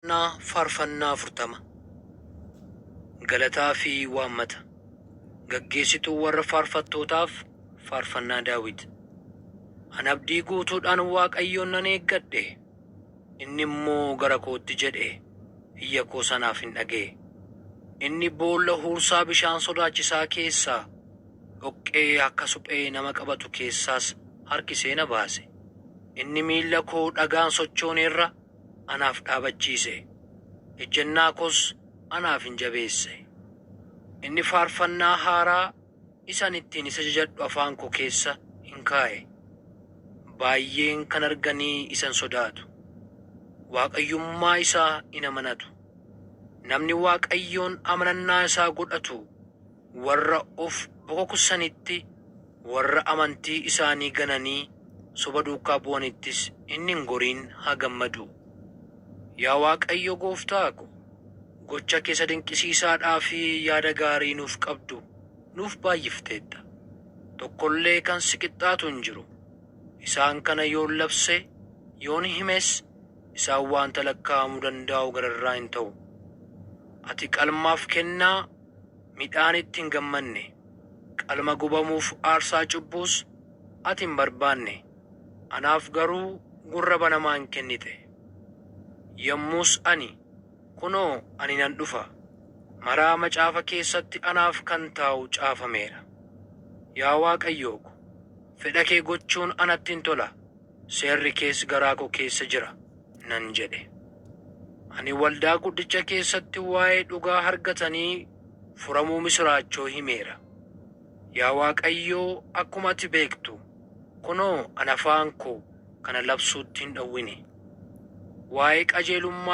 Faarfannaa 40 Galataa fi waammata gaggeessituu warra faarfattootaaf faarfannaa Daawit. Ani abdii guutuudhaan Waaqayyoon nan eeggadhe. Inni immoo gara kootti jedhe, iyya koo sanaaf hin dhaga'e. Inni boolla huursaa bishaan sodaachisaa keessaa, dhoqqee akka suphee nama qabatu keessaas harkisee na baase. Inni miilla koo dhagaan sochooneerra anaaf dhaabachiise. Ejjennaa koos anaaf hin jabeesse. Inni faarfannaa haaraa isan ittiin isa jajadhu afaan koo keessa hin kaa'e. Baay'een kan arganii isan sodaatu. Waaqayyummaa isaa in amanatu. Namni Waaqayyoon amanannaa isaa godhatu warra of bokoksanitti, warra amantii isaanii gananii soba duukaa bu'anittis inni hin goriin haa gammadu. Yaa Waaqayyo Gooftaa ko, gocha keessa dinqisiisaadhaa fi yaada gaarii nuuf qabdu nuuf baay'ifteetta. Tokkollee kan si qixxaatu hin jiru. Isaan kana yoon labse, yoon himes, isaan waanta lakkaa'amuu danda'u gararraa hin ta'u. Ati qalmaaf kennaa midhaanitti hin gammanne, qalma gubamuuf aarsaa cubbuus ati hin barbaanne. Anaaf garuu gurra banamaa hin kennite. Yommus ani, kunoo ani nan dhufa, maraa macaafa keessatti anaaf kan taa'u caafameera. Yaa Waaqayyoo ko, fedha kee gochuun anatti hin tola, seerri kees garaa koo keessa jira nan jedhe. Ani waldaa guddicha keessatti waa'ee dhugaa argatanii furamuu misiraachoo himeera. Yaa Waaqayyoo, akkuma ati beektu, kunoo ani afaan koo kana labsuutti hin dhowwine. Waa'ee qajeelummaa